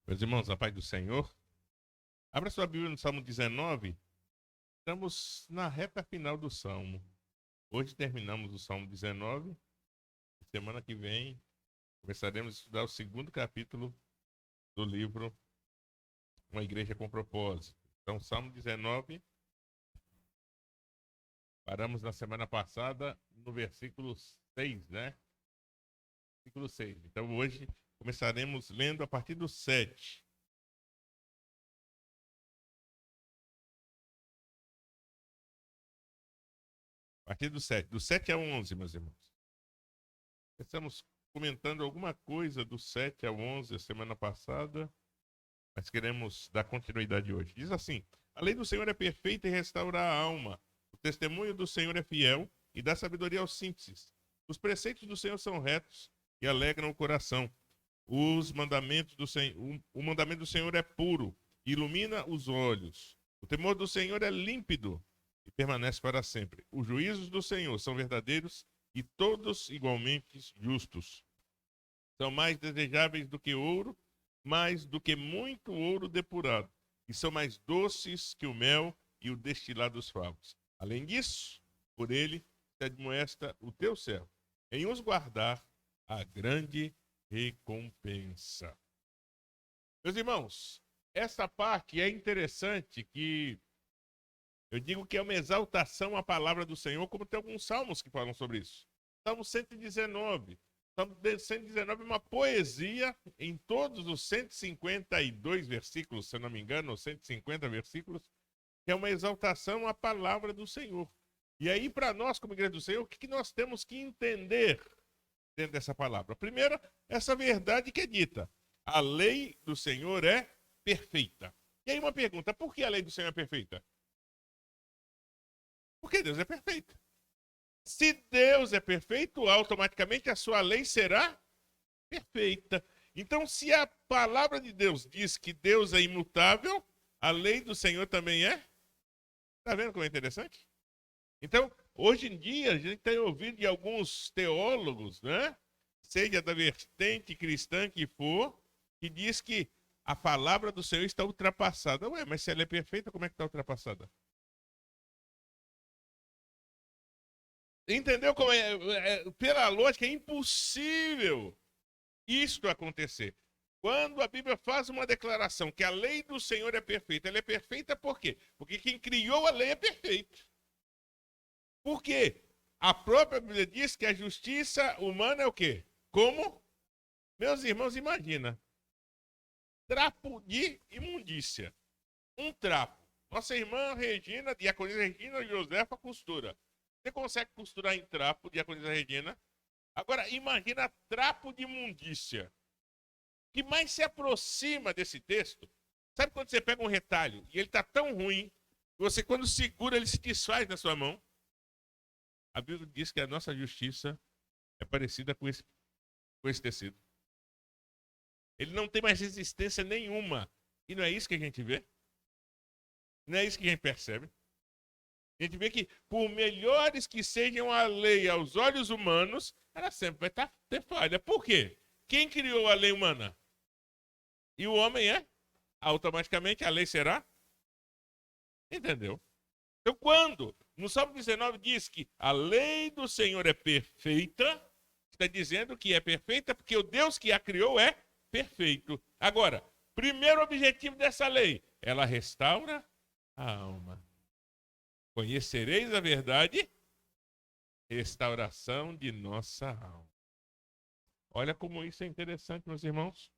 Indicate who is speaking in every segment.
Speaker 1: Meus irmãos, a paz do Senhor. Abra sua Bíblia no Salmo 19. Estamos na reta final do Salmo. Hoje terminamos o Salmo 19. Semana que vem começaremos a estudar o segundo capítulo do livro Uma Igreja com Propósito. Então, Salmo 19. Paramos na semana passada no versículo 6, né? Versículo 6. Então, hoje começaremos lendo a partir do 7. A partir do 7. Do 7 ao 11, meus irmãos. Estamos comentando alguma coisa do 7 ao 11 a semana passada, mas queremos dar continuidade hoje. Diz assim: a lei do Senhor é perfeita e restaura a alma. O testemunho do Senhor é fiel e dá sabedoria aos simples. Os preceitos do Senhor são retos e alegram o coração. Os mandamentos do Senhor, o mandamento do Senhor é puro, e ilumina os olhos. O temor do Senhor é límpido e permanece para sempre. Os juízos do Senhor são verdadeiros e todos igualmente justos. São mais desejáveis do que ouro, mais do que muito ouro depurado, e são mais doces que o mel e o destilado dos favos. Além disso, por ele se admoesta o teu servo, em os guardar a grande recompensa. Meus irmãos, essa parte é interessante, que eu digo que é uma exaltação à palavra do Senhor, como tem alguns salmos que falam sobre isso. Salmo 119. Salmo 119 é uma poesia em todos os 152 versículos, se eu não me engano, ou 150 versículos, que é uma exaltação à palavra do Senhor. E aí, para nós, como Igreja do Senhor, o que nós temos que entender dentro dessa palavra? Primeiro, essa verdade que é dita: a lei do Senhor é perfeita. E aí uma pergunta: por que a lei do Senhor é perfeita? Porque Deus é perfeito. Se Deus é perfeito, automaticamente a sua lei será perfeita. Então, se a palavra de Deus diz que Deus é imutável, a lei do Senhor também é. Está vendo como é interessante? Então, hoje em dia, a gente tem ouvido de alguns teólogos, né? Seja da vertente cristã que for, que diz que a palavra do Senhor está ultrapassada. Ué, mas se ela é perfeita, como é que está ultrapassada? Entendeu como pela lógica, é impossível isto acontecer. Quando a Bíblia faz uma declaração que a lei do Senhor é perfeita, ela é perfeita por quê? Porque quem criou a lei é perfeito. Por quê? A própria Bíblia diz que a justiça humana é o quê? Como? Meus irmãos, imagina. Trapo de imundícia. Um trapo. Nossa irmã Regina, diaconisa Regina Josefa costura. Você consegue costurar em trapo, diaconisa Regina? Agora, imagina trapo de imundícia. O que mais se aproxima desse texto? Sabe quando você pega um retalho e ele está tão ruim, que você, quando segura, ele se desfaz na sua mão? A Bíblia diz que a nossa justiça é parecida com esse tecido. Ele não tem mais resistência nenhuma. E não é isso que a gente vê? Não é isso que a gente percebe? A gente vê que, por melhores que sejam a lei aos olhos humanos, ela sempre vai ter falha. Por quê? Quem criou a lei humana? E o homem é? Automaticamente a lei será? Entendeu? Então, quando no Salmo 19 diz que a lei do Senhor é perfeita, está dizendo que é perfeita porque o Deus que a criou é perfeito. Agora, primeiro objetivo dessa lei, ela restaura a alma. Conhecereis a verdade, restauração de nossa alma. Olha como isso é interessante, meus irmãos.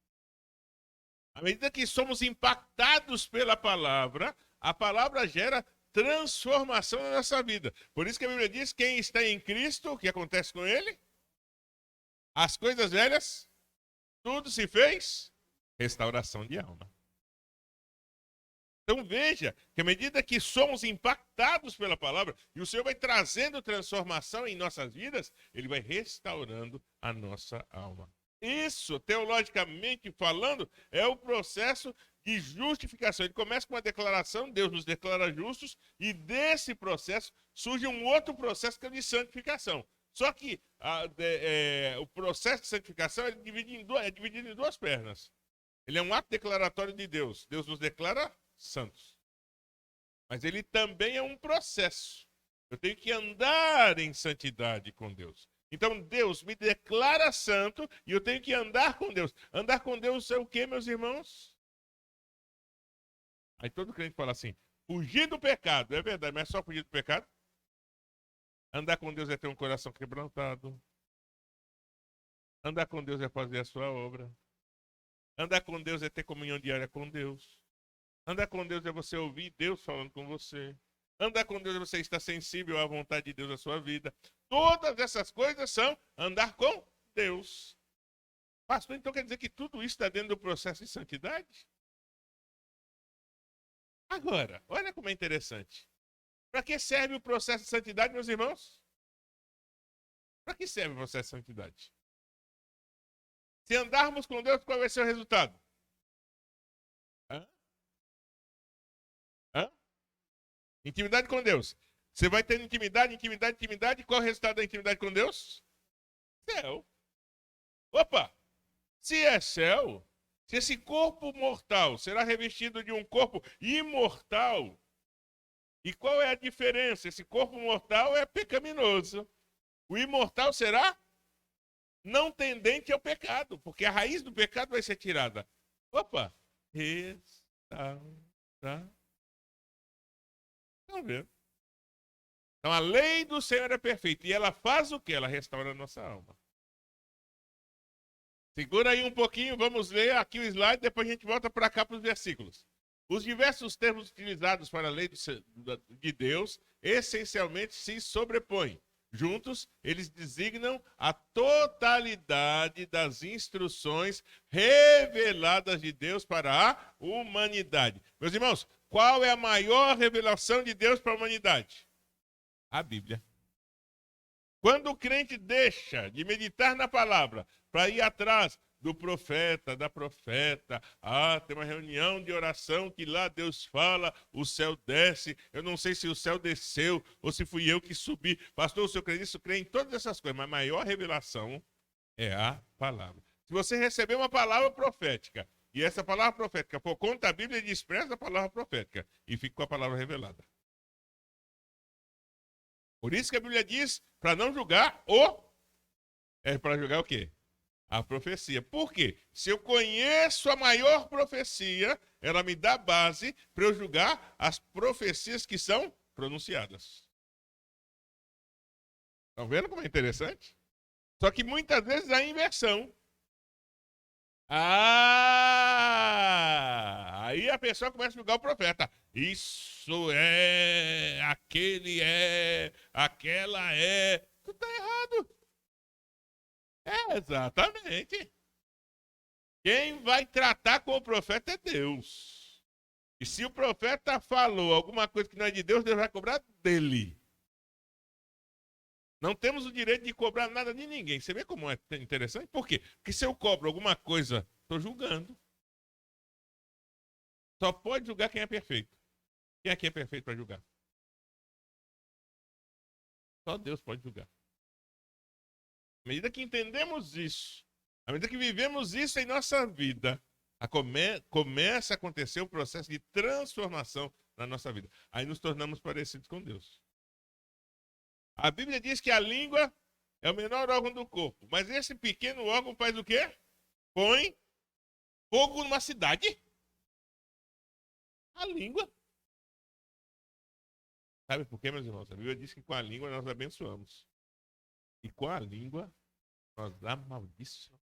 Speaker 1: À medida que somos impactados pela palavra, a palavra gera transformação na nossa vida. Por isso que a Bíblia diz: quem está em Cristo, o que acontece com ele? As coisas velhas, tudo se fez restauração de alma. Então veja que à medida que somos impactados pela palavra, e o Senhor vai trazendo transformação em nossas vidas, Ele vai restaurando a nossa alma. Isso, teologicamente falando, é o processo de justificação. Ele começa com uma declaração: Deus nos declara justos, e desse processo surge um outro processo que é o de santificação. Só que o processo de santificação é dividido em duas pernas. Ele é um ato declaratório de Deus. Deus nos declara santos. Mas ele também é um processo. Eu tenho que andar em santidade com Deus. Então Deus me declara santo e eu tenho que andar com Deus. Andar com Deus é o quê, meus irmãos? Aí todo crente fala assim, fugir do pecado. É verdade, mas é só fugir do pecado? Andar com Deus é ter um coração quebrantado. Andar com Deus é fazer a sua obra. Andar com Deus é ter comunhão diária com Deus. Andar com Deus é você ouvir Deus falando com você. Andar com Deus é você estar sensível à vontade de Deus na sua vida. Todas essas coisas são andar com Deus. Pastor, então quer dizer que tudo isso está dentro do processo de santidade? Agora, olha como é interessante. Para que serve o processo de santidade, meus irmãos? Para que serve o processo de santidade? Se andarmos com Deus, qual vai ser o resultado? Hã? Hã? Intimidade com Deus. Você vai ter intimidade, intimidade, intimidade. Qual é o resultado da intimidade com Deus? Céu. Opa! Se é céu, se esse corpo mortal será revestido de um corpo imortal, e qual é a diferença? Esse corpo mortal é pecaminoso. O imortal será não tendente ao pecado, porque a raiz do pecado vai ser tirada. Opa! Restaurar. Estão vendo? Então a lei do Senhor é perfeita. E ela faz o quê? Ela restaura a nossa alma. Segura aí um pouquinho, vamos ler aqui o slide, depois a gente volta para cá para os versículos. Os diversos termos utilizados para a lei de Deus essencialmente se sobrepõem. Juntos, eles designam a totalidade das instruções reveladas de Deus para a humanidade. Meus irmãos, qual é a maior revelação de Deus para a humanidade? A Bíblia. Quando o crente deixa de meditar na palavra para ir atrás do profeta, da profeta, tem uma reunião de oração que lá Deus fala, o céu desce, eu não sei se o céu desceu ou se fui eu que subi. Pastor, o senhor crê nisso? Crê em todas essas coisas, mas a maior revelação é a palavra. Se você receber uma palavra profética, e essa palavra profética, por conta da Bíblia, despreza a palavra profética e fica com a palavra revelada. Por isso que a Bíblia diz para não julgar para julgar o quê? A profecia. Por quê? Se eu conheço a maior profecia, ela me dá base para eu julgar as profecias que são pronunciadas. Estão vendo como é interessante? Só que muitas vezes há inversão. Aí a pessoa começa a julgar o profeta. Isso é, aquele é, aquela é. Tudo está errado. Exatamente. Quem vai tratar com o profeta é Deus. E se o profeta falou alguma coisa que não é de Deus, Deus vai cobrar dele. Não temos o direito de cobrar nada de ninguém. Você vê como é interessante? Por quê? Porque se eu cobro alguma coisa, estou julgando. Só pode julgar quem é perfeito. Quem aqui é perfeito para julgar? Só Deus pode julgar. À medida que entendemos isso, à medida que vivemos isso em nossa vida, começa a acontecer o processo de transformação na nossa vida. Aí nos tornamos parecidos com Deus. A Bíblia diz que a língua é o menor órgão do corpo, mas esse pequeno órgão faz o quê? Põe fogo numa cidade. A língua. Sabe por quê, meus irmãos? A Bíblia diz que com a língua nós abençoamos. E com a língua nós amaldiçoamos.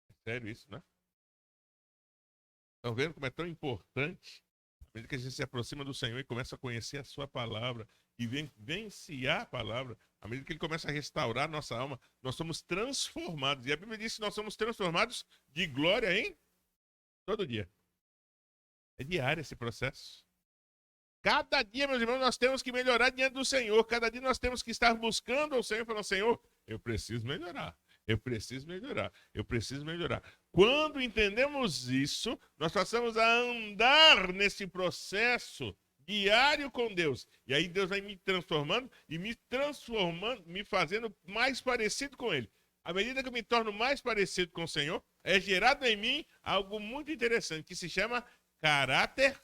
Speaker 1: É sério isso, né? Estão vendo como é tão importante? À medida que a gente se aproxima do Senhor e começa a conhecer a sua palavra e vivenciar a palavra, à medida que ele começa a restaurar a nossa alma, nós somos transformados. E a Bíblia diz que nós somos transformados de glória em todo dia. É diário esse processo. Cada dia, meus irmãos, nós temos que melhorar diante do Senhor. Cada dia nós temos que estar buscando ao Senhor e falando, Senhor, eu preciso melhorar. Eu preciso melhorar. Eu preciso melhorar. Quando entendemos isso, nós passamos a andar nesse processo diário com Deus. E aí Deus vai me transformando, me fazendo mais parecido com Ele. À medida que eu me torno mais parecido com o Senhor, é gerado em mim algo muito interessante, que se chama caráter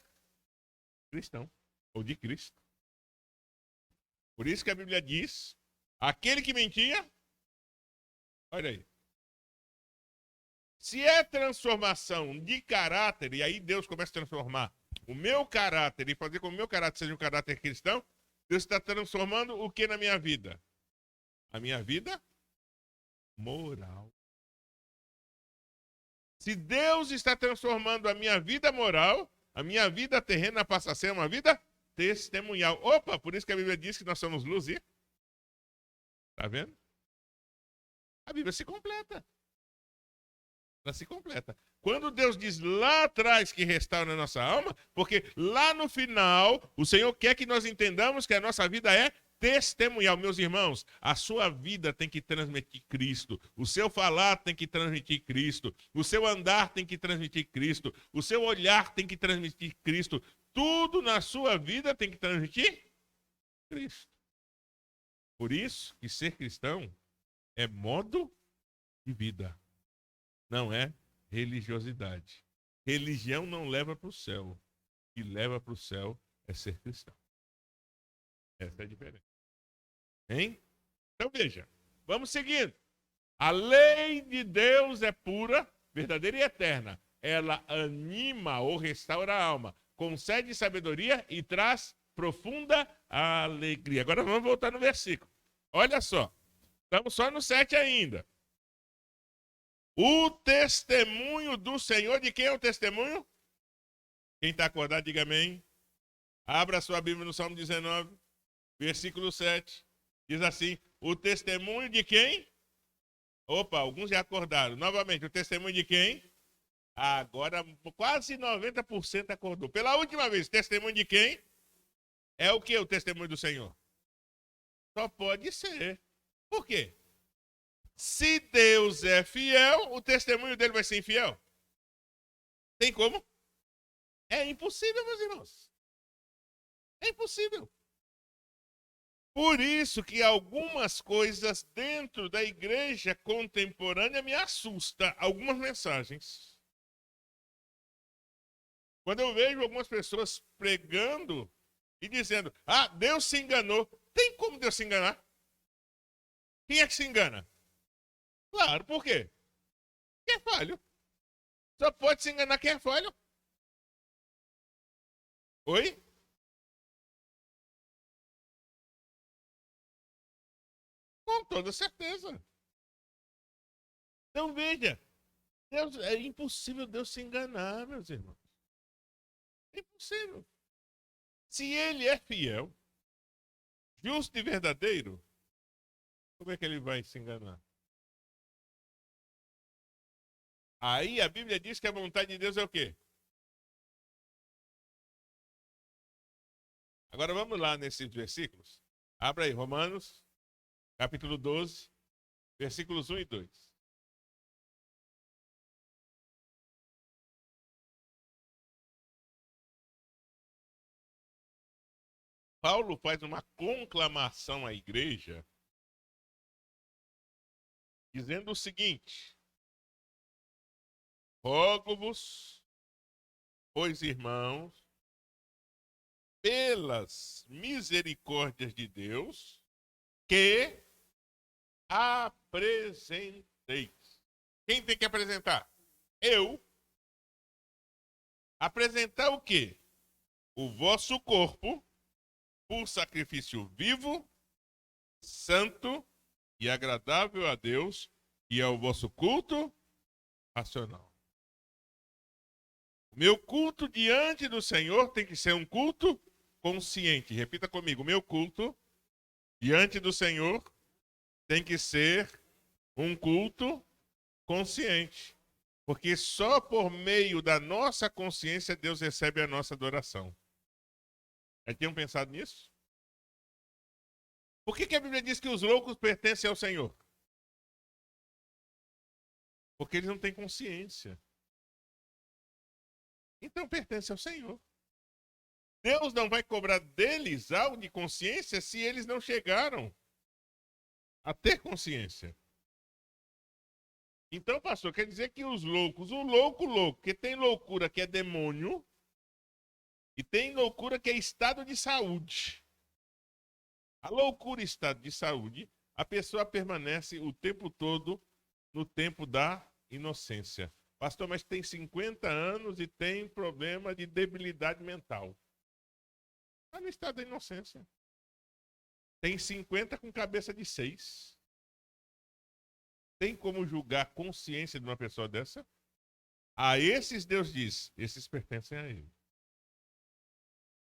Speaker 1: cristão, ou de Cristo. Por isso que a Bíblia diz, aquele que mentia, olha aí, se é transformação de caráter, e aí Deus começa a transformar o meu caráter e fazer com que o meu caráter seja um caráter cristão, Deus está transformando o que na minha vida? A minha vida moral. Se Deus está transformando a minha vida moral, a minha vida terrena passa a ser uma vida testemunhal. Opa, por isso que a Bíblia diz que nós somos luz e... Tá vendo? A Bíblia se completa. Ela se completa. Quando Deus diz lá atrás que restaura a nossa alma, porque lá no final, o Senhor quer que nós entendamos que a nossa vida é testemunhal. Meus irmãos, a sua vida tem que transmitir Cristo. O seu falar tem que transmitir Cristo. O seu andar tem que transmitir Cristo. O seu olhar tem que transmitir Cristo. Tudo na sua vida tem que transmitir Cristo. Por isso que ser cristão é modo de vida. Não é religiosidade. Religião não leva para o céu. O que leva para o céu é ser cristão. Essa é a diferença. Hein? Então veja, vamos seguindo. A lei de Deus é pura, verdadeira e eterna. Ela anima ou restaura a alma, concede sabedoria e traz profunda alegria. Agora vamos voltar no versículo. Olha só, estamos só no 7 ainda. O testemunho do Senhor, de quem é o testemunho? Quem está acordado, diga amém. Abra sua Bíblia no Salmo 19, versículo 7. Diz assim, o testemunho de quem? Opa, alguns já acordaram. Novamente, o testemunho de quem? Agora quase 90% acordou. Pela última vez, testemunho de quem? É o que o testemunho do Senhor? Só pode ser. Por quê? Se Deus é fiel, o testemunho dele vai ser infiel? Tem como? É impossível, meus irmãos. É impossível. Por isso que algumas coisas dentro da igreja contemporânea me assustam. Algumas mensagens. Quando eu vejo algumas pessoas pregando e dizendo, ah, Deus se enganou. Tem como Deus se enganar? Quem é que se engana? Claro, por quê? Quem é falho. Só pode se enganar quem é falho. Oi? Com toda certeza. Então veja, Deus, é impossível Deus se enganar, meus irmãos. É impossível. Se ele é fiel, justo e verdadeiro, como é que ele vai se enganar? Aí a Bíblia diz que a vontade de Deus é o quê? Agora vamos lá nesses versículos. Abra aí, Romanos, capítulo 12, versículos 1 e 2. Paulo faz uma conclamação à igreja, dizendo o seguinte: rogo-vos, pois irmãos, pelas misericórdias de Deus, que apresenteis. Quem tem que apresentar? Eu. Apresentar o quê? O vosso corpo por sacrifício vivo, santo e agradável a Deus, e é o vosso culto racional. O meu culto diante do Senhor tem que ser um culto consciente. Repita comigo, o meu culto diante do Senhor tem que ser um culto consciente. Porque só por meio da nossa consciência Deus recebe a nossa adoração. Já tinham pensado nisso? Por que a Bíblia diz que os loucos pertencem ao Senhor? Porque eles não têm consciência. Então pertence ao Senhor. Deus não vai cobrar deles algo de consciência se eles não chegaram a ter consciência. Então, pastor, quer dizer que os loucos, o louco, porque tem loucura que é demônio e tem loucura que é estado de saúde. A loucura, estado de saúde, a pessoa permanece o tempo todo no tempo da inocência. Pastor, mas tem 50 anos e tem problema de debilidade mental. Está no estado da inocência. Tem 50 com cabeça de 6. Tem como julgar a consciência de uma pessoa dessa? A esses Deus diz, esses pertencem a ele.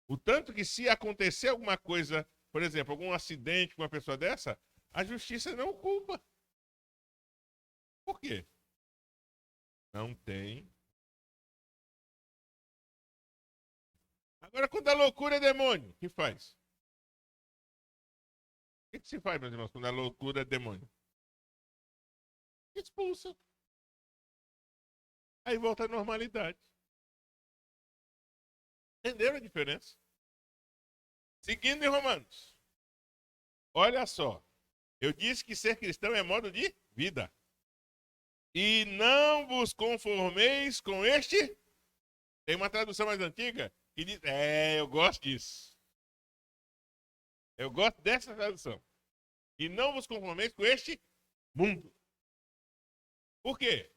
Speaker 1: O tanto que se acontecer alguma coisa, por exemplo, algum acidente com uma pessoa dessa, a justiça não culpa. Por quê? Não tem. Agora, quando a loucura é demônio, o que faz? O que se faz, meus irmãos, quando a loucura é demônio? Expulsa. Aí volta à normalidade. Entenderam a diferença? Seguindo em Romanos. Olha só. Eu disse que ser cristão é modo de vida. E não vos conformeis com este. Tem uma tradução mais antiga que diz. Eu gosto disso. Eu gosto dessa tradução. E não vos conformeis com este mundo. Por quê?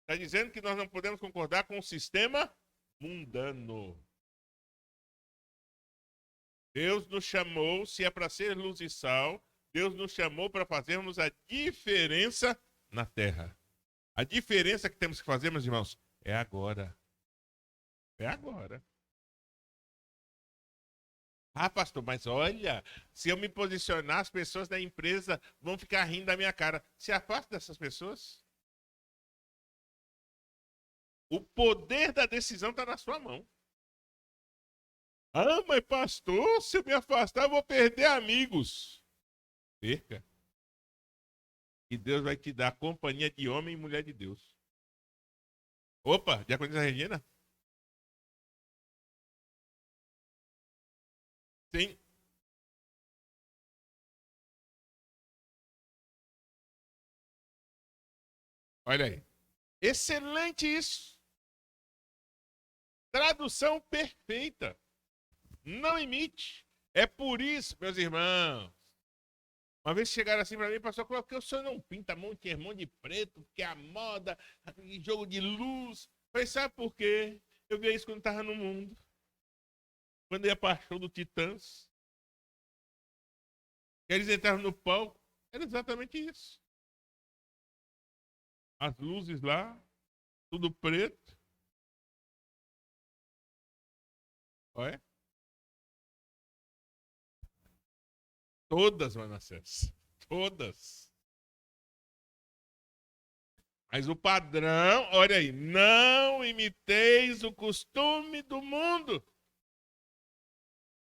Speaker 1: Está dizendo que nós não podemos concordar com o sistema mundano. Deus nos chamou, se é para ser luz e sal, Deus nos chamou para fazermos a diferença na terra. A diferença que temos que fazer, meus irmãos, é agora. É agora. Ah, pastor, mas olha, se eu me posicionar, as pessoas da empresa vão ficar rindo da minha cara. Se afasta dessas pessoas. O poder da decisão está na sua mão. Ah, mas pastor, se eu me afastar, eu vou perder amigos. Perca. E Deus vai te dar a companhia de homem e mulher de Deus. Opa, Diaconisa Regina? Sim. Olha aí. Excelente isso. Tradução perfeita. Não imite. É por isso, meus irmãos. Uma vez chegaram assim para mim, pastor, por que o senhor não pinta monte de preto, porque a moda, jogo de luz. Falei, sabe por quê? Eu vi isso quando estava no mundo. Quando ia para show do Titãs. Eles entraram no palco. Era exatamente isso. As luzes lá, tudo preto. Olha. Todas, Manassés. Todas. Mas o padrão, olha aí, não imiteis o costume do mundo.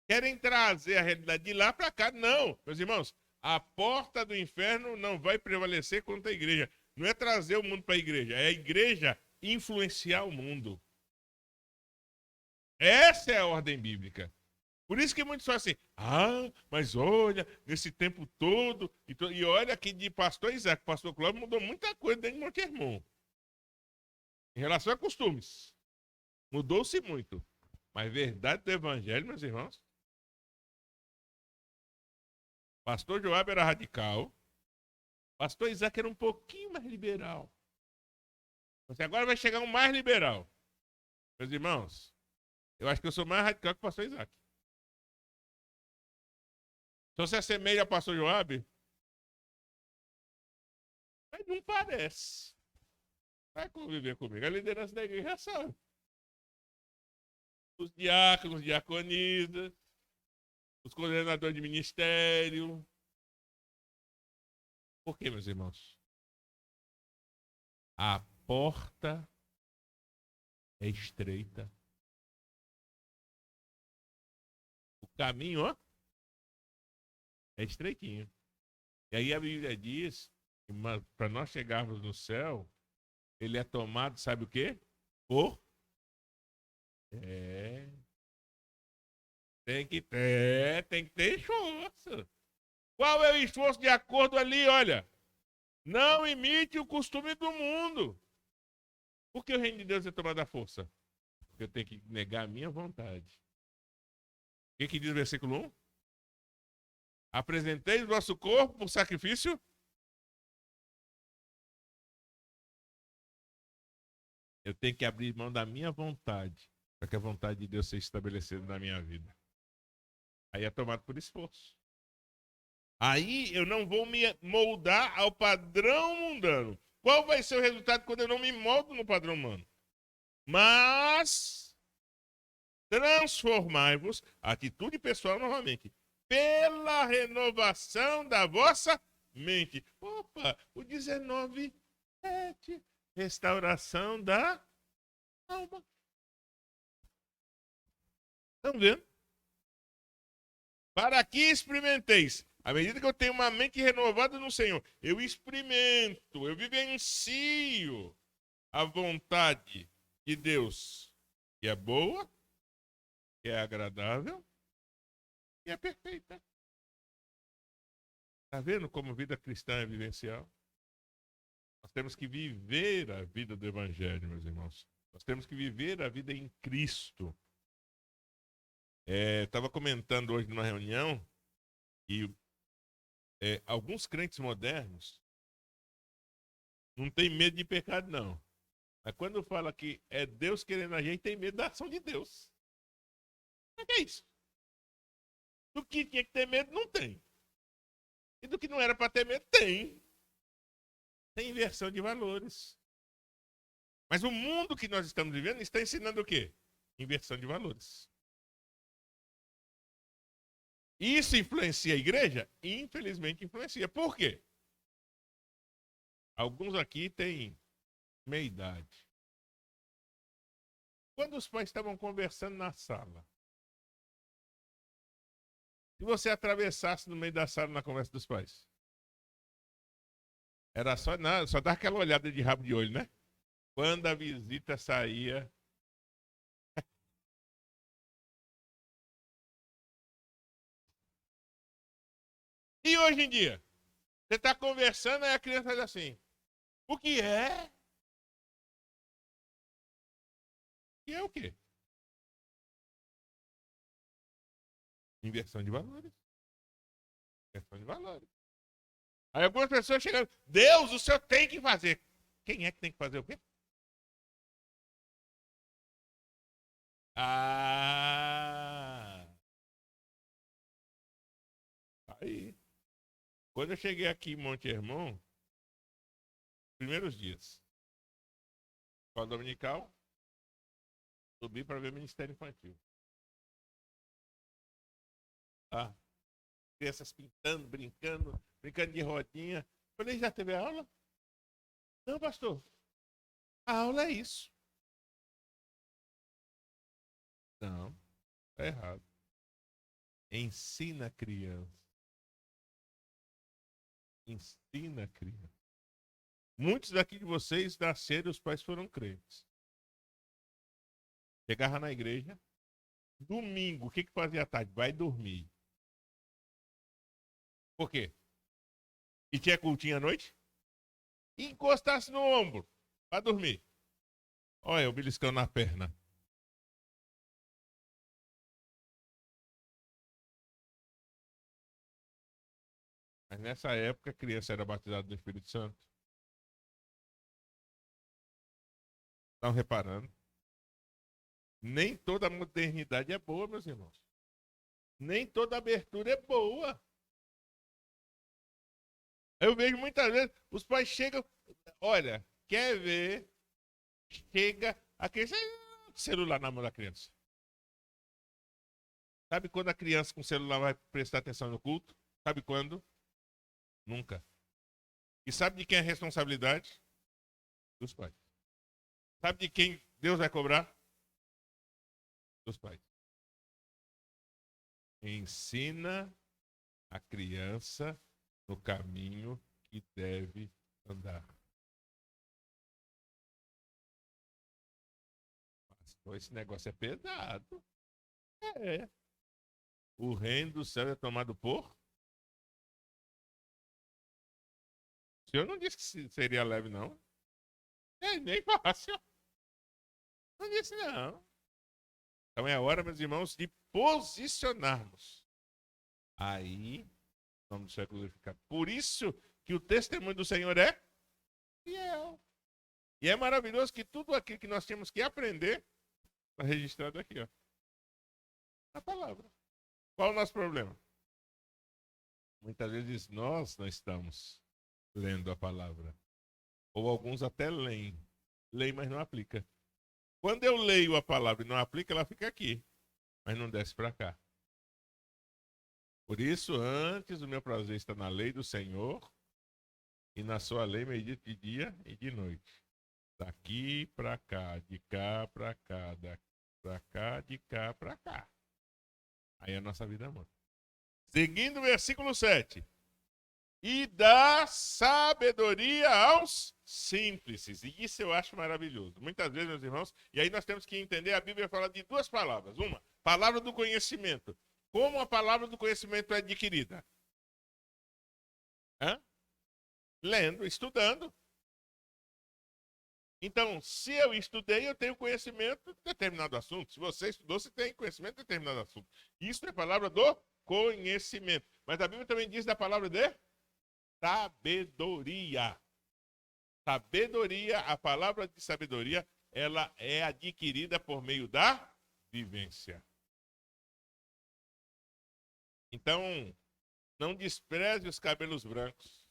Speaker 1: Querem trazer a realidade de lá para cá? Não, meus irmãos. A porta do inferno não vai prevalecer contra a igreja. Não é trazer o mundo para a igreja, é a igreja influenciar o mundo. Essa é a ordem bíblica. Por isso que muitos falam assim, mas olha, nesse tempo todo, e olha que de pastor Isaac, pastor Cláudio mudou muita coisa dentro de Monte Hermon. Em relação a costumes. Mudou-se muito. Mas verdade do evangelho, meus irmãos. Pastor Joab era radical. Pastor Isaac era um pouquinho mais liberal. Você agora vai chegar um mais liberal. Meus irmãos, eu acho que eu sou mais radical que o pastor Isaac. Então você assemelha ao pastor Joab? Mas não parece. Vai conviver comigo. A liderança da igreja já sabe. Os diáconos, diaconisas, os coordenadores de ministério. Por quê, meus irmãos? A porta é estreita. O caminho, ó, é estreitinho. E aí a Bíblia diz que para nós chegarmos no céu, ele é tomado, sabe o quê? Por? Tem que ter esforço. Qual é o esforço de acordo ali, olha? Não imite o costume do mundo. Por que o reino de Deus é tomado à força? Porque eu tenho que negar a minha vontade. O que diz o versículo 1? Apresentei o vosso corpo por sacrifício. Eu tenho que abrir mão da minha vontade, para que a vontade de Deus seja estabelecida na minha vida. Aí é tomado por esforço. Aí eu não vou me moldar ao padrão mundano. Qual vai ser o resultado quando eu não me moldo no padrão humano? Mas transformai-vos, atitude pessoal novamente, pela renovação da vossa mente. Opa, o 19:7, restauração da alma. Estão vendo? Para que experimenteis. À medida que eu tenho uma mente renovada no Senhor, eu experimento, eu vivencio a vontade de Deus, que é boa, que é agradável e é perfeita. Está vendo como vida cristã é vivencial? Nós temos que viver a vida do Evangelho, meus irmãos. Nós temos que viver a vida em Cristo. Estava comentando hoje numa reunião e alguns crentes modernos não têm medo de pecado, não. Mas quando fala que é Deus querendo a gente, tem medo da ação de Deus. O que é isso? Do que tinha que ter medo, não tem. E do que não era para ter medo, tem. Tem inversão de valores. Mas o mundo que nós estamos vivendo está ensinando o quê? Inversão de valores. Isso influencia a igreja? Infelizmente influencia. Por quê? Alguns aqui têm meia idade. Quando os pais estavam conversando na sala, se você atravessasse no meio da sala na conversa dos pais, era só dar aquela olhada de rabo de olho, né? Quando a visita saía. E hoje em dia? Você está conversando e a criança faz assim. O que é? E é o quê? Inversão de valores. Inversão de valores. Aí algumas pessoas chegando, Deus, o senhor tem que fazer. Quem é que tem que fazer o quê? Ah! Aí. Quando eu cheguei aqui em Monte Hermon, primeiros dias, escola dominical, subi para ver o Ministério Infantil. Ah, crianças pintando, brincando de rodinha. Falei, já teve aula? Não, pastor. A aula é isso. Não, tá errado. Ensina a criança. Ensina a criança. Muitos daqui de vocês nasceram, os pais foram crentes. Chegava na igreja, domingo, o que fazia à tarde? Vai dormir. Por quê? E tinha cultinho à noite? E encostasse no ombro para dormir. Olha, o beliscão na perna. Mas nessa época a criança era batizada do Espírito Santo. Estão reparando? Nem toda modernidade é boa, meus irmãos. Nem toda abertura é boa. Eu vejo muitas vezes, os pais chegam, olha, quer ver, chega, a criança, celular na mão da criança. Sabe quando a criança com celular vai prestar atenção no culto? Sabe quando? Nunca. E sabe de quem é a responsabilidade? Dos pais. Sabe de quem Deus vai cobrar? Dos pais. Ensina a criança no caminho que deve andar. Pastor, esse negócio é pesado. É. O reino do céu é tomado por Senhor não disse que seria leve, não. É nem fácil. Não disse, não. Então é hora, meus irmãos, de posicionarmos. Aí, vamos ser glorificados. Por isso que o testemunho do Senhor é fiel. E é maravilhoso que tudo aquilo que nós temos que aprender está registrado aqui, ó. Na palavra. Qual o nosso problema? Muitas vezes nós não estamos lendo a palavra. Ou alguns até leem. Leem, mas não aplica. Quando eu leio a palavra e não aplico, ela fica aqui. Mas não desce para cá. Por isso, antes o meu prazer está na lei do Senhor e na sua lei medito de dia e de noite. Daqui para cá, de cá para cá, daqui para cá, de cá para cá. Aí a nossa vida muda. Seguindo o versículo 7. E dá sabedoria aos simples. E isso eu acho maravilhoso. Muitas vezes, meus irmãos, e aí nós temos que entender, a Bíblia fala de duas palavras. Uma, palavra do conhecimento. Como a palavra do conhecimento é adquirida? Lendo, estudando. Então, se eu estudei, eu tenho conhecimento de determinado assunto. Se você estudou, você tem conhecimento de determinado assunto. Isso é a palavra do conhecimento. Mas a Bíblia também diz da palavra de sabedoria. Sabedoria, a palavra de sabedoria, ela é adquirida por meio da vivência. Então, não despreze os cabelos brancos.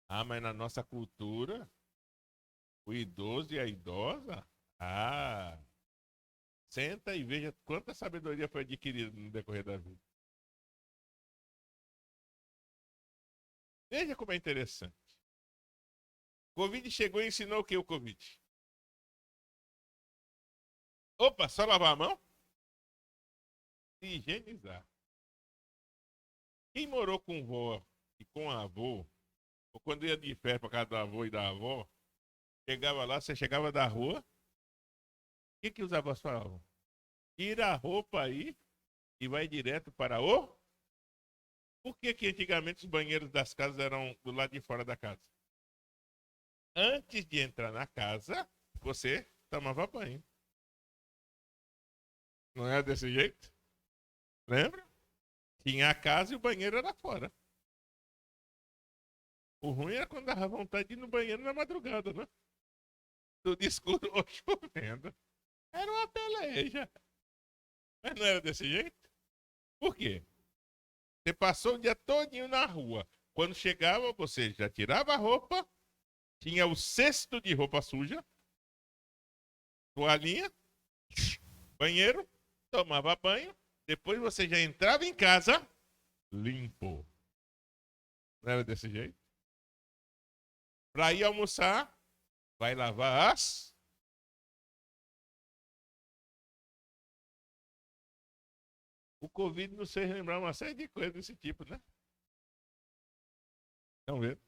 Speaker 1: Ah, mas na nossa cultura, o idoso e a idosa, senta e veja quanta sabedoria foi adquirida no decorrer da vida. Veja como é interessante. O Covid chegou e ensinou o que o Covid? Opa, só lavar a mão? E higienizar. Quem morou com vó e com avô, ou quando ia de férias para casa do avô e da avó, chegava lá, você chegava da rua, o que os avós falavam? Tira a roupa aí e vai direto para o... Por que antigamente os banheiros das casas eram do lado de fora da casa? Antes de entrar na casa, você tomava banho. Não era desse jeito? Lembra? Tinha a casa e o banheiro era fora. O ruim era quando dava vontade de ir no banheiro na madrugada, né? Tudo escuro ou chovendo. Era uma peleja. Mas não era desse jeito? Por quê? Você passou o dia todinho na rua. Quando chegava, você já tirava a roupa, tinha o cesto de roupa suja, toalhinha, banheiro, tomava banho, depois você já entrava em casa limpo. Não era desse jeito? Para ir almoçar, vai lavar as... O Covid nos fez lembrar uma série de coisas desse tipo, né? Estão vendo?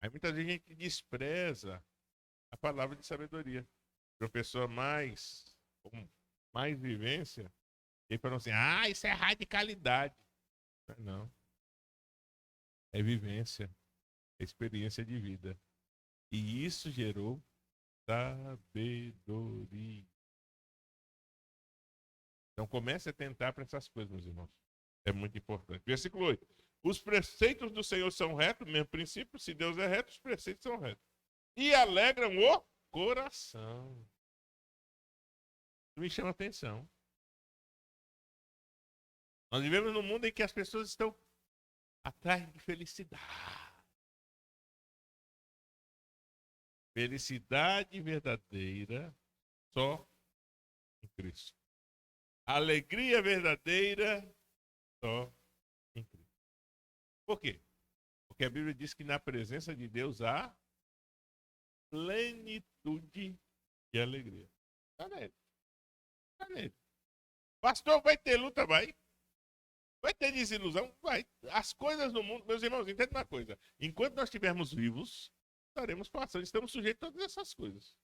Speaker 1: Aí muitas vezes a gente despreza a palavra de sabedoria. Professor com mais vivência, ele falou assim, isso é radicalidade. Não. É vivência, é experiência de vida. E isso gerou sabedoria. Então comece a tentar para essas coisas, meus irmãos. É muito importante. Versículo 8. Os preceitos do Senhor são retos, mesmo princípio, se Deus é reto, os preceitos são retos. E alegram o coração. Isso me chama a atenção. Nós vivemos num mundo em que as pessoas estão atrás de felicidade. Felicidade verdadeira só em Cristo. Alegria verdadeira só em Cristo. Por quê? Porque a Bíblia diz que na presença de Deus há plenitude de alegria. Está nele. Está nele. Pastor, vai ter luta? Vai. Vai ter desilusão? Vai. As coisas no mundo, meus irmãos, entenda uma coisa. Enquanto nós estivermos vivos, estaremos passando, estamos sujeitos a todas essas coisas.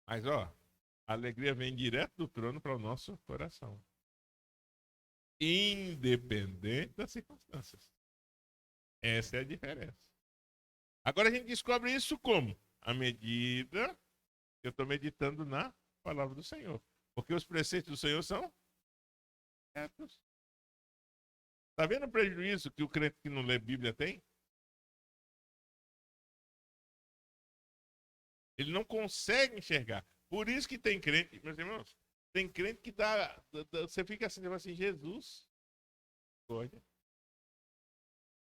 Speaker 1: Mas, a alegria vem direto do trono para o nosso coração. independente das circunstâncias. Essa é a diferença. Agora a gente descobre isso como? À medida que eu estou meditando na palavra do Senhor. Porque os preceitos do Senhor são certos. Está vendo o prejuízo que o crente que não lê Bíblia tem? Ele não consegue enxergar. Por isso que tem crente, meus irmãos, tem crente que você fica assim, Jesus, olha,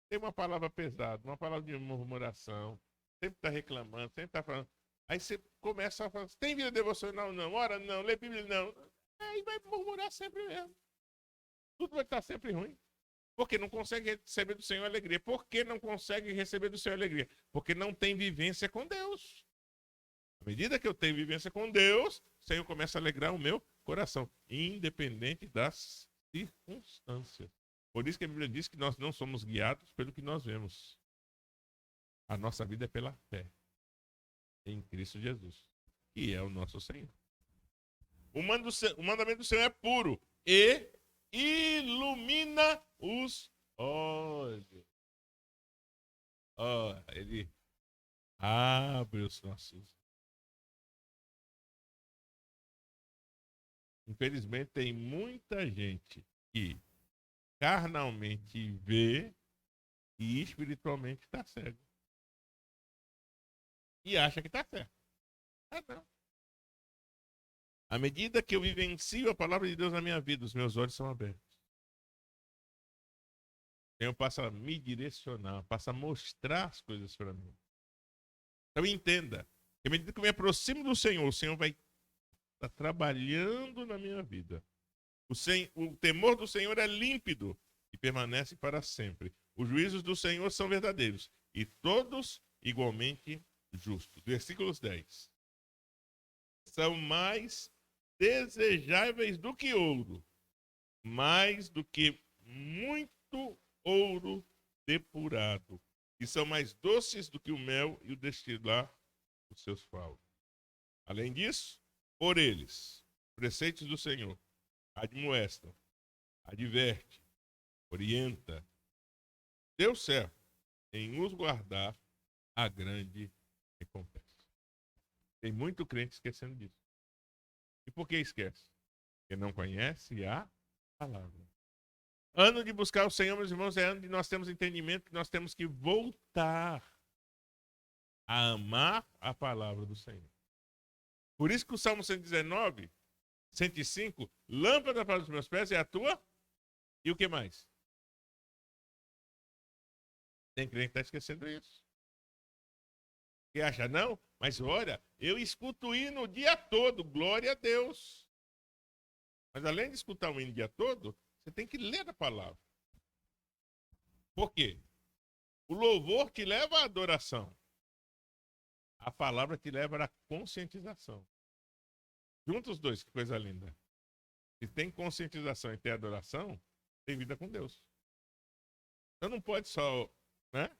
Speaker 1: tem uma palavra pesada, uma palavra de murmuração, sempre está reclamando, sempre está falando. Aí você começa a falar, tem vida devocional? Não, ora não, lê Bíblia não. Aí vai murmurar sempre mesmo. Tudo vai estar sempre ruim. Porque não consegue receber do Senhor alegria. Por que não consegue receber do Senhor alegria? Porque não tem vivência com Deus. À medida que eu tenho vivência com Deus, o Senhor começa a alegrar o meu coração, independente das circunstâncias. Por isso que a Bíblia diz que nós não somos guiados pelo que nós vemos. A nossa vida é pela fé em Cristo Jesus, que é o nosso Senhor. O mandamento do Senhor é puro e ilumina os olhos. Ele abre os nossos. Infelizmente, tem muita gente que carnalmente vê e espiritualmente está cego. E acha que está certo. Não. À medida que eu vivencio a palavra de Deus na minha vida, os meus olhos são abertos. O Senhor passa a me direcionar, passa a mostrar as coisas para mim. Então entenda, que à medida que eu me aproximo do Senhor, o Senhor vai estar trabalhando na minha vida. O temor do Senhor é límpido e permanece para sempre. Os juízos do Senhor são verdadeiros e todos igualmente justos. Versículos 10. São mais desejáveis do que ouro, mais do que muito ouro depurado, e são mais doces do que o mel e o destilar dos seus favos. Além disso, por eles, preceitos do Senhor, admoestam, adverte, orienta, deu certo em os guardar a grande recompensa. Tem muito crente esquecendo disso. E por que esquece? Porque não conhece a palavra. Ano de buscar o Senhor, meus irmãos, é ano de nós termos entendimento que nós temos que voltar a amar a palavra do Senhor. Por isso que o Salmo 119, 105, lâmpada para os meus pés é a tua. E o que mais? Tem crente que está esquecendo isso. Que acha, não? Mas olha, eu escuto o hino o dia todo, glória a Deus. Mas além de escutar o hino o dia todo, você tem que ler a palavra. Por quê? O louvor te leva à adoração. A palavra te leva à conscientização. Junta os dois, que coisa linda. Se tem conscientização e tem adoração, tem vida com Deus. Então não pode só, né?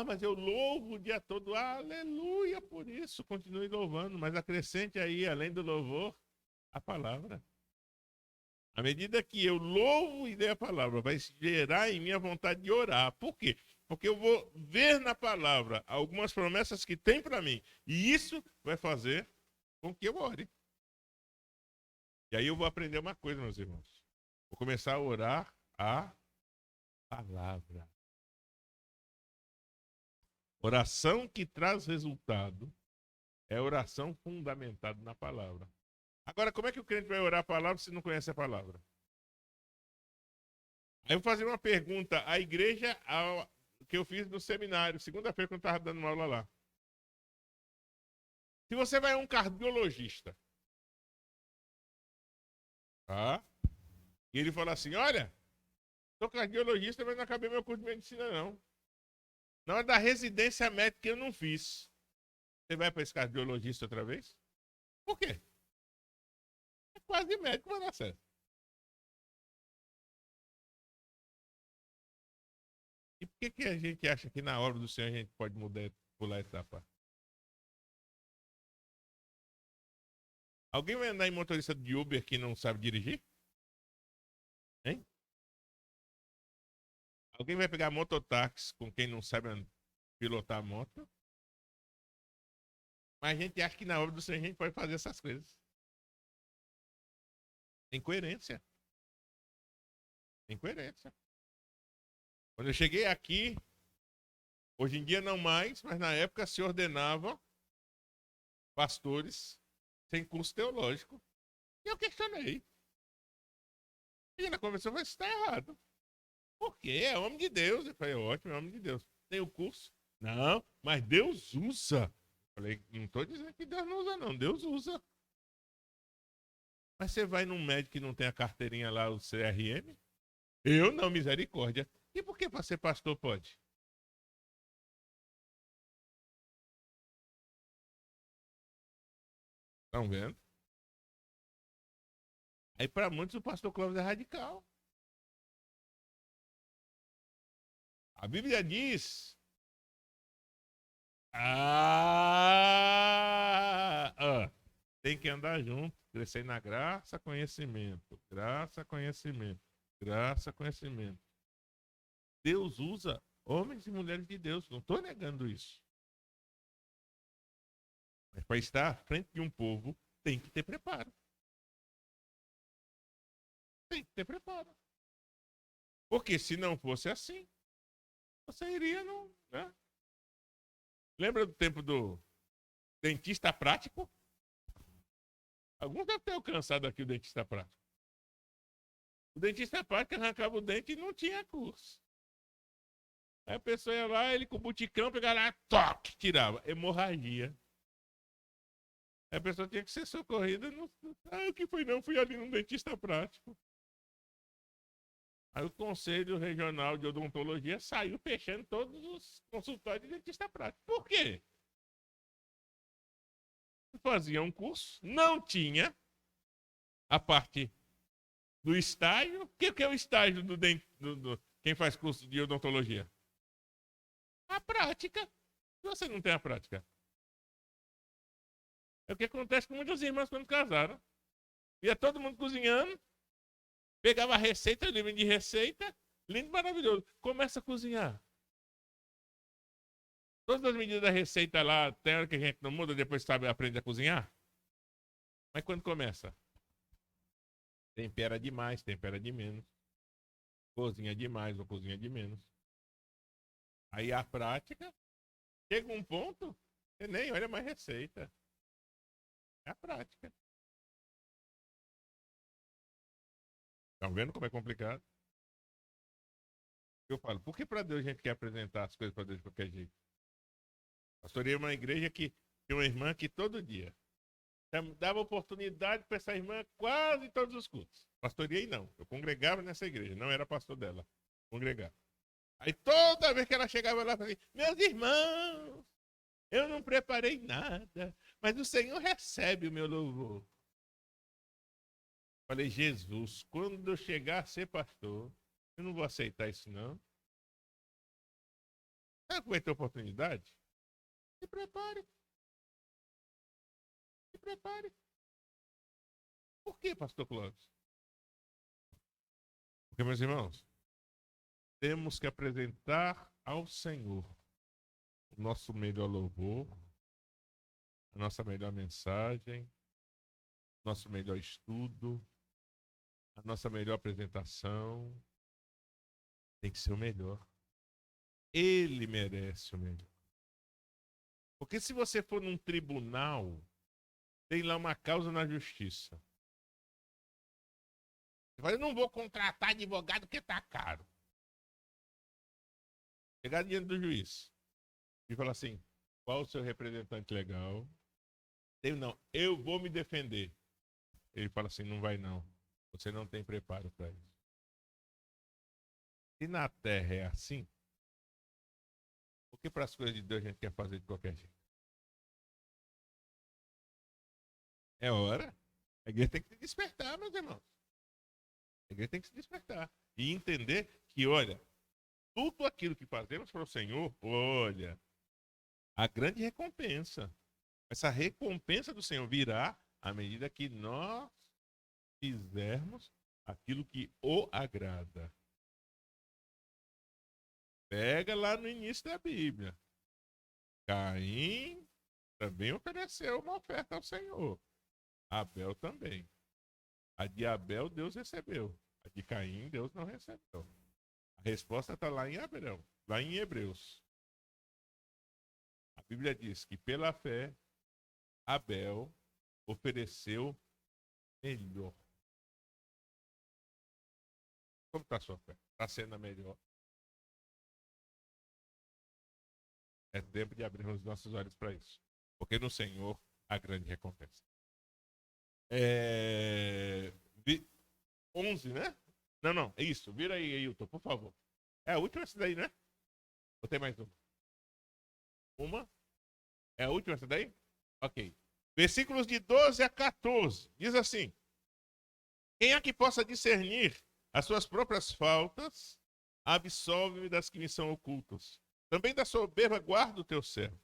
Speaker 1: Mas eu louvo o dia todo. Aleluia por isso. Continue louvando, mas acrescente aí, além do louvor, a palavra. À medida que eu louvo e dei a palavra, vai gerar em mim a vontade de orar. Por quê? Porque eu vou ver na palavra algumas promessas que tem para mim. E isso vai fazer com que eu ore. E aí eu vou aprender uma coisa, meus irmãos. Vou começar a orar a palavra. Oração que traz resultado é oração fundamentada na palavra. Agora, como é que o crente vai orar a palavra se não conhece a palavra? Aí eu vou fazer uma pergunta à igreja que eu fiz no seminário, segunda-feira, quando eu estava dando uma aula lá. Se você vai a um cardiologista, tá? E ele fala assim, olha, sou cardiologista, mas não acabei meu curso de medicina, não. Na hora da residência médica eu não fiz. Você vai para esse cardiologista outra vez? Por quê? É quase médico, mas não dá certo. E por que a gente acha que na obra do Senhor a gente pode pular a etapa? Alguém vai andar em motorista de Uber que não sabe dirigir? Hein? Alguém vai pegar mototáxi com quem não sabe pilotar a moto? Mas a gente acha que na obra do Senhor a gente pode fazer essas coisas. Tem coerência. Tem coerência. Quando eu cheguei aqui, hoje em dia não mais, mas na época se ordenava pastores sem curso teológico. E eu questionei. E na conversa falei, isso está errado. Por quê? É homem de Deus. Eu falei, ótimo, é homem de Deus. Tem o curso? Não, mas Deus usa. Eu falei, não estou dizendo que Deus não usa, não. Deus usa. Mas você vai num médico que não tem a carteirinha lá, o CRM? Eu não, misericórdia. E por que para ser pastor pode? Estão vendo? Aí para muitos o pastor Clóvis é radical. A Bíblia diz. Tem que andar junto, crescer na graça, conhecimento. Graça, conhecimento. Graça, conhecimento. Deus usa homens e mulheres de Deus. Não estou negando isso. Mas para estar à frente de um povo, tem que ter preparo. Tem que ter preparo. Porque se não fosse assim, você iria no. Né? Lembra do tempo do dentista prático? Alguns devem ter alcançado aqui o dentista prático. O dentista prático arrancava o dente e não tinha curso. Aí a pessoa ia lá, ele com o buticão, pegava lá, toque, tirava. Hemorragia. Aí a pessoa tinha que ser socorrida. O que foi não? Fui ali num dentista prático. Aí o Conselho Regional de Odontologia saiu fechando todos os consultórios de dentista prático. Por quê? Fazia um curso, não tinha a parte do estágio. O que é o estágio do quem faz curso de odontologia? A prática. Se você não tem a prática. É o que acontece com muitas irmãs quando casaram. Ia todo mundo cozinhando, pegava a receita, livro de receita, lindo, maravilhoso. Começa a cozinhar. Todas as medidas da receita lá, tem hora que a gente não muda, depois sabe, aprende a cozinhar. Mas quando começa? Tempera demais, tempera de menos. Cozinha demais ou cozinha de menos. Aí a prática, chega um ponto, você nem olha mais receita. É a prática. Estão vendo como é complicado? Eu falo, por que para Deus a gente quer apresentar as coisas para Deus de qualquer jeito? Pastoreei uma igreja que tinha uma irmã que todo dia dava oportunidade para essa irmã quase todos os cultos. Pastoreei não, eu congregava nessa igreja, não era pastor dela, congregava. Aí toda vez que ela chegava lá, eu falei, meus irmãos, eu não preparei nada, mas o Senhor recebe o meu louvor. Falei, Jesus, quando eu chegar a ser pastor, eu não vou aceitar isso não. Sabe que vai ter oportunidade? Se prepare. Se prepare. Por que, pastor Clóvis? Porque, meus irmãos, temos que apresentar ao Senhor o nosso melhor louvor, a nossa melhor mensagem, nosso melhor estudo, a nossa melhor apresentação. Tem que ser o melhor. Ele merece o melhor. Porque se você for num tribunal, tem lá uma causa na justiça. Você fala, eu não vou contratar advogado porque tá caro. Chegar diante do juiz e falar assim, qual o seu representante legal? Eu não, eu vou me defender. Ele fala assim, não vai não. Você não tem preparo para isso. Se na terra é assim, por que para as coisas de Deus a gente quer fazer de qualquer jeito? É hora. A igreja tem que se despertar, meus irmãos. A igreja tem que se despertar. E entender que, olha, tudo aquilo que fazemos para o Senhor, olha, a grande recompensa. Essa recompensa do Senhor virá à medida que nós fizermos aquilo que o agrada. Pega lá no início da Bíblia. Caim também ofereceu uma oferta ao Senhor. Abel também. A de Abel Deus recebeu. A de Caim Deus não recebeu. A resposta está lá em Abraão, lá em Hebreus. A Bíblia diz que pela fé Abel ofereceu melhor. Como está a sua fé? Está sendo a melhor? É tempo de abrir os nossos olhos para isso. Porque no Senhor há grande recompensa. 11, né? Não, é isso. Vira aí, Ailton, por favor. É a última essa daí, né? Ou tem mais uma? Uma? É a última essa daí? Ok. Versículos de 12 a 14. Diz assim: quem é que possa discernir as suas próprias faltas, absolve-me das que me são ocultas. Também da soberba guarda o teu servo,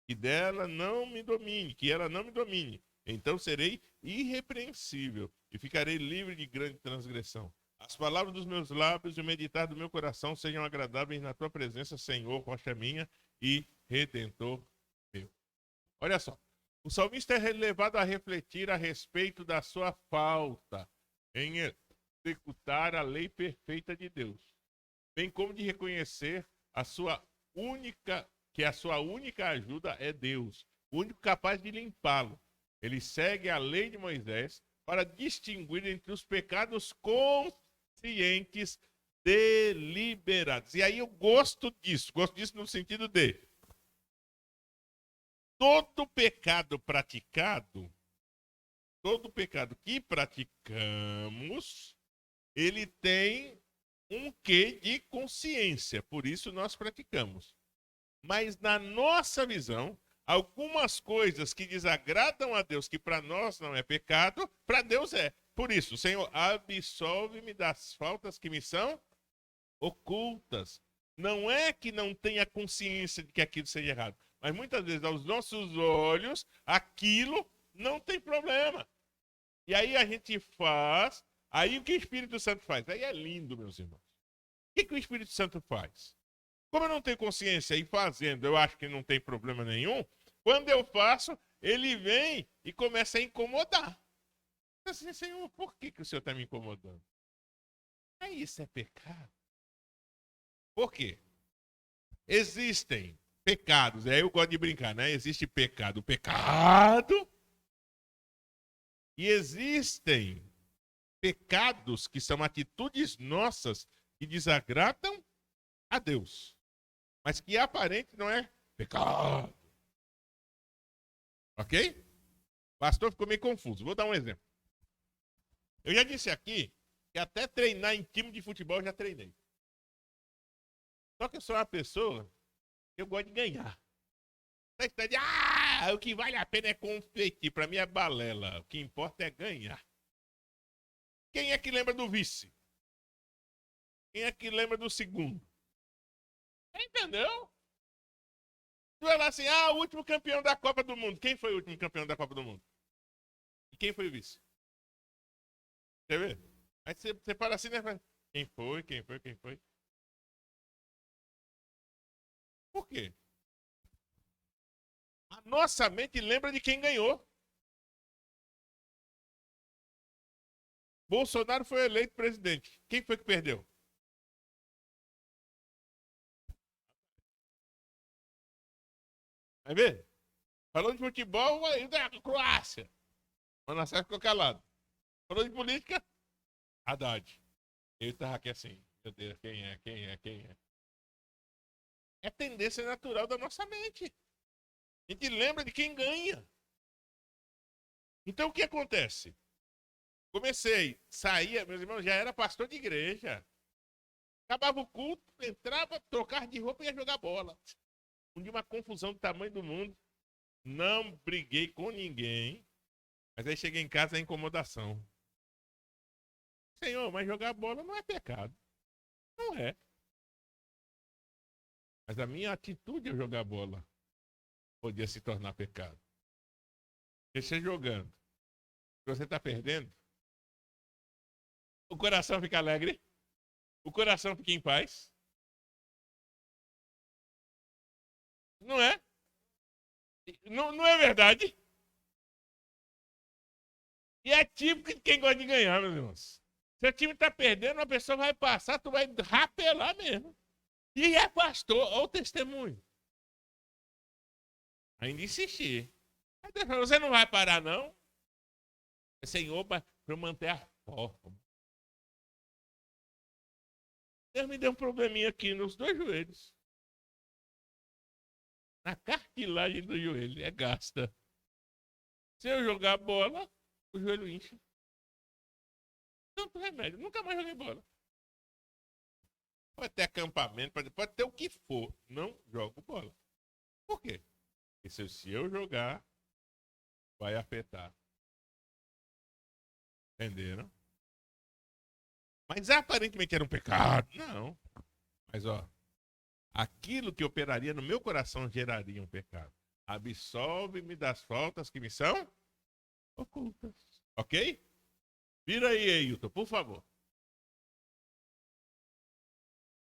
Speaker 1: que ela não me domine. Então serei irrepreensível e ficarei livre de grande transgressão. As palavras dos meus lábios e o meditar do meu coração sejam agradáveis na tua presença, Senhor, rocha minha e redentor meu. Olha só, o salmista é levado a refletir a respeito da sua falta em executar a lei perfeita de Deus, bem como de reconhecer que a sua única ajuda é Deus, o único capaz de limpá-lo. Ele segue a lei de Moisés para distinguir entre os pecados conscientes deliberados. E aí eu gosto disso no sentido de todo pecado que praticamos, ele tem um quê de consciência, por isso nós praticamos. Mas na nossa visão, algumas coisas que desagradam a Deus, que para nós não é pecado, para Deus é. Por isso, Senhor, absolve-me das faltas que me são ocultas. Não é que não tenha consciência de que aquilo seja errado, mas muitas vezes aos nossos olhos, aquilo não tem problema. E aí a gente faz, aí o que o Espírito Santo faz? Aí é lindo, meus irmãos. O que o Espírito Santo faz? Como eu não tenho consciência e fazendo, eu acho que não tem problema nenhum. Quando eu faço, ele vem e começa a incomodar. Assim, Senhor, por que o Senhor está me incomodando? Isso é pecado. Por quê? Existem pecados, aí eu gosto de brincar, né? Existe pecado, e existem pecados que são atitudes nossas que desagradam a Deus, mas que aparente não é pecado. Ok? O pastor ficou meio confuso. Vou dar um exemplo. Eu já disse aqui que até treinar em time de futebol eu já treinei. Só que eu sou uma pessoa que eu gosto de ganhar. O que vale a pena é competir. Para mim é balela. O que importa é ganhar. Quem é que lembra do vice? Quem é que lembra do segundo? Entendeu? Tu vai lá assim, o último campeão da Copa do Mundo. Quem foi o último campeão da Copa do Mundo? E quem foi o vice? Quer ver? Aí você para assim, né? Quem foi? Por quê? A nossa mente lembra de quem ganhou. Bolsonaro foi eleito presidente. Quem foi que perdeu? Vai ver? Falou de futebol, aí da Croácia. O Nassar ficou calado. Falou de política, Haddad. Ele tava aqui assim, meu Deus, quem é? É tendência natural da nossa mente. A gente lembra de quem ganha. Então o que acontece? Saía, meus irmãos, já era pastor de igreja. Acabava o culto, entrava, trocava de roupa e ia jogar bola. De uma confusão do tamanho do mundo. Não briguei com ninguém. Mas aí cheguei em casa, é incomodação. Senhor, mas jogar bola não é pecado. Não é. Mas a minha atitude ao jogar bola podia se tornar pecado. Porque você jogando, você está perdendo, o coração fica alegre, o coração fica em paz. Não é? Não, não é verdade? E é típico de quem gosta de ganhar, meus irmãos. Se o time tá perdendo, a pessoa vai passar, tu vai rapelar mesmo. E é pastor, olha o testemunho. Ainda insistir. Aí Deus falou, você não vai parar, não? Senhor, para eu manter a forma. Deus me deu um probleminha aqui nos dois joelhos. Na cartilagem do joelho, é gasta. Se eu jogar a bola, o joelho incha. Tanto remédio, nunca mais joguei bola. Pode ter acampamento, pode ter o que for. Não jogo bola. Por quê? Porque se eu jogar, vai afetar. Entenderam? Mas aparentemente era um pecado. Não. Mas ó, aquilo que operaria no meu coração geraria um pecado. Absolve-me das faltas que me são ocultas. Ok? Vira aí, Ailton, por favor.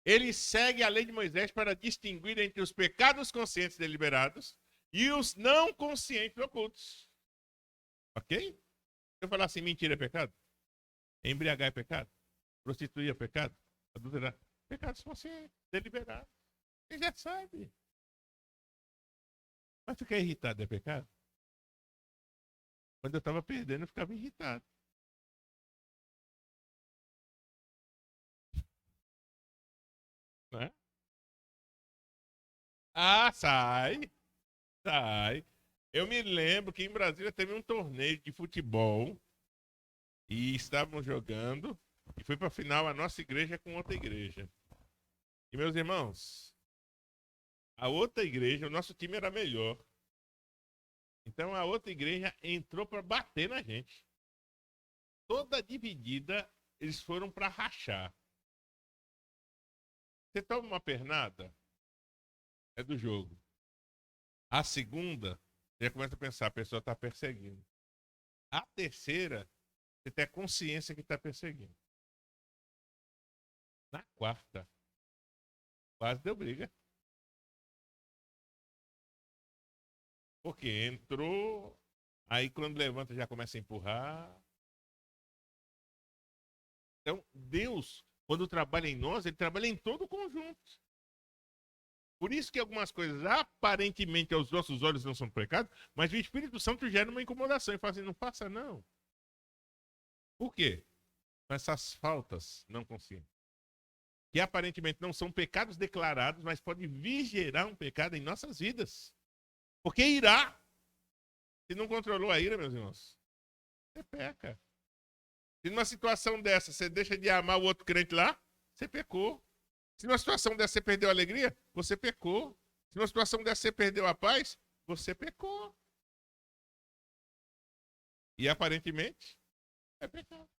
Speaker 1: Ele segue a lei de Moisés para distinguir entre os pecados conscientes deliberados e os não conscientes ocultos. Ok? Se eu falar assim, mentira é pecado? Embriagar é pecado? Prostituir é pecado? Adulterar? Pecados conscientes, deliberados. Você já sabe. Mas ficar irritado é pecado? Quando eu estava perdendo, eu ficava irritado. Né? Ah, sai. Sai. Eu me lembro que em Brasília teve um torneio de futebol e estávamos jogando e foi para a final a nossa igreja com outra igreja. E meus irmãos, a outra igreja, o nosso time era melhor. Então a outra igreja entrou para bater na gente. Toda dividida, eles foram para rachar. Você toma uma pernada, é do jogo. A segunda, você já começa a pensar, a pessoa está perseguindo. A terceira, você tem a consciência que está perseguindo. Na quarta, quase deu briga. Porque entrou, aí quando levanta já começa a empurrar. Então, Deus, quando trabalha em nós, ele trabalha em todo o conjunto. Por isso que algumas coisas aparentemente aos nossos olhos não são pecado, mas o Espírito Santo gera uma incomodação e fala assim, não faça não. Por quê? Essas faltas não conscientes. Que aparentemente não são pecados declarados, mas pode vir gerar um pecado em nossas vidas. Porque irá. Se não controlou a ira, meus irmãos, você peca. Se numa situação dessa você deixa de amar o outro crente lá, você pecou. Se numa situação dessa você perdeu a alegria, você pecou. Se numa situação dessa você perdeu a paz, você pecou. E aparentemente, é pecado.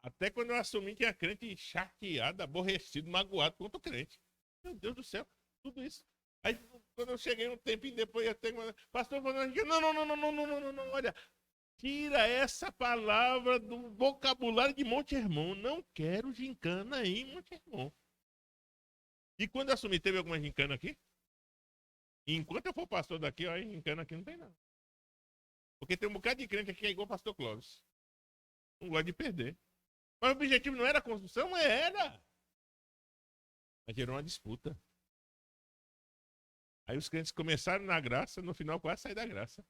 Speaker 1: Até quando eu assumi que a crente chateado, aborrecido, magoado contra o crente. Meu Deus do céu, tudo isso. Aí quando eu cheguei um tempinho depois, até pastor falando, não, olha, tira essa palavra do vocabulário de Monte Hermon. Não quero gincana em Monte Hermon. E quando eu assumi, teve alguma gincana aqui? E enquanto eu for pastor daqui, ó, gincana aqui não tem nada. Porque tem um bocado de crente aqui que é igual o pastor Clóvis. Não gosta de perder. Mas o objetivo não era a construção, era. Mas gerou uma disputa. Aí os crentes começaram na graça, no final quase saíram da graça.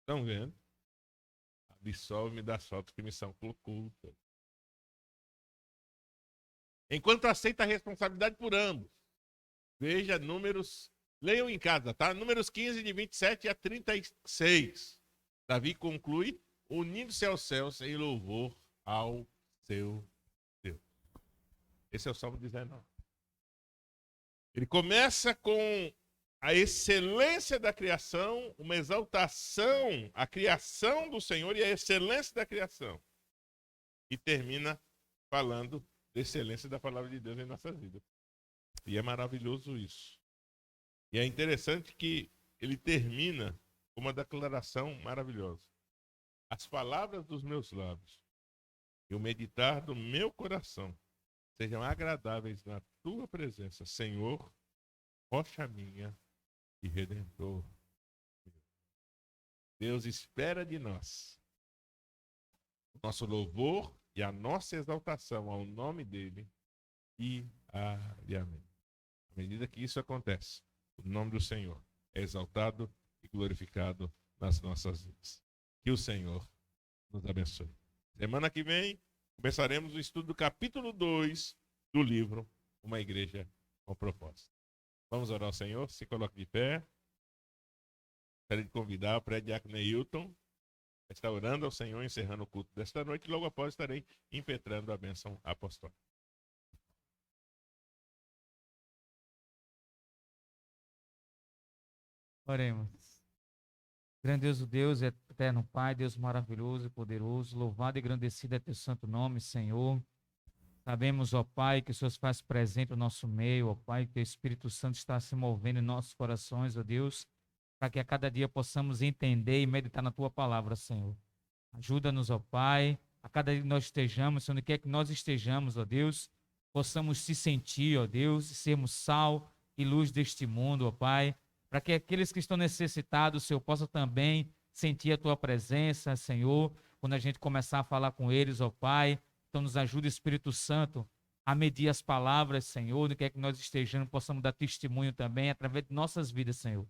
Speaker 1: Estão vendo? Absolve-me das faltas que me são ocultas. Enquanto aceita a responsabilidade por ambos. Veja números, leiam em casa, tá? Números 15, de 27 a 36. Davi conclui, unindo-se aos céus em louvor ao seu Deus. Esse é o Salmo 19. Ele começa com a excelência da criação, uma exaltação à criação do Senhor e a excelência da criação. e termina falando da excelência da palavra de Deus em nossas vidas. E é maravilhoso isso. E é interessante que ele termina com uma declaração maravilhosa. As palavras dos meus lábios e o meditar do meu coração sejam agradáveis na tua presença, Senhor, rocha minha e redentor. Deus espera de nós o nosso louvor e a nossa exaltação ao nome dele diariamente. À medida que isso acontece, o nome do Senhor é exaltado e glorificado nas nossas vidas. Que o Senhor nos abençoe. Semana que vem, começaremos o estudo do capítulo 2 do livro Uma Igreja com Propósito. Vamos orar ao Senhor, se coloque de pé. Quero convidar o pré-diácono Neilton a estar orando ao Senhor, encerrando o culto desta noite. Logo após estarei impetrando a bênção apostólica.
Speaker 2: Oremos. Grandioso Deus, eterno Pai, Deus maravilhoso e poderoso, louvado e engrandecido é teu santo nome, Senhor. Sabemos, ó Pai, que o Senhor se faz presente no nosso meio, ó Pai, que o Espírito Santo está se movendo em nossos corações, ó Deus, para que a cada dia possamos entender e meditar na tua palavra, Senhor. Ajuda-nos, ó Pai, a cada dia que nós estejamos, onde quer que nós estejamos, ó Deus, possamos se sentir, ó Deus, e sermos sal e luz deste mundo, ó Pai, para que aqueles que estão necessitados, Senhor, possam também sentir a tua presença, Senhor, quando a gente começar a falar com eles, ó Pai. Então nos ajuda, Espírito Santo, a medir as palavras, Senhor, onde quer que nós estejamos, possamos dar testemunho também, através de nossas vidas, Senhor.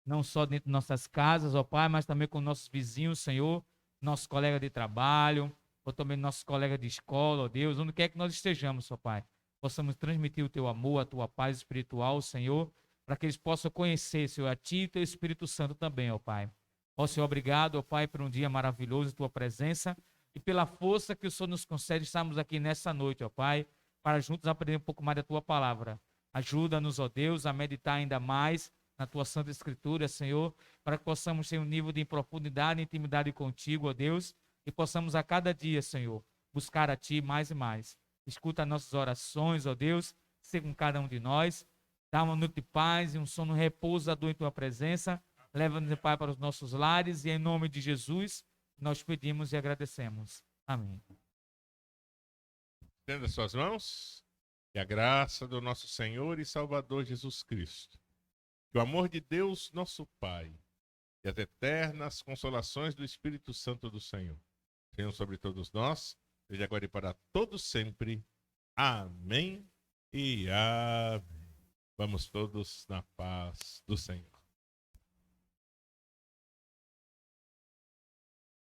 Speaker 2: Não só dentro de nossas casas, ó Pai, mas também com nossos vizinhos, Senhor, nossos colegas de trabalho, ou também nossos colegas de escola, ó Deus, onde quer que nós estejamos, ó Pai, possamos transmitir o teu amor, a tua paz espiritual, Senhor, para que eles possam conhecer, Senhor, a Ti e teu Espírito Santo também, ó Pai. Ó Senhor, obrigado, ó Pai, por um dia maravilhoso de Tua presença e pela força que o Senhor nos concede estarmos aqui nessa noite, ó Pai, para juntos aprender um pouco mais da Tua palavra. Ajuda-nos, ó Deus, a meditar ainda mais na Tua Santa Escritura, Senhor, para que possamos ter um nível de profundidade e intimidade contigo, ó Deus, e possamos a cada dia, Senhor, buscar a Ti mais e mais. Escuta nossas orações, ó Deus, seja com cada um de nós. Dá uma noite de paz e um sono repousador em Tua presença. Leva-nos, Pai, para os nossos lares e em nome de Jesus nós pedimos e agradecemos. Amém.
Speaker 1: Estenda suas mãos e a graça do nosso Senhor e Salvador Jesus Cristo, que o amor de Deus, nosso Pai, e as eternas consolações do Espírito Santo do Senhor tenham sobre todos nós, seja agora e para todos sempre. Amém e amém. Vamos todos na paz do Senhor.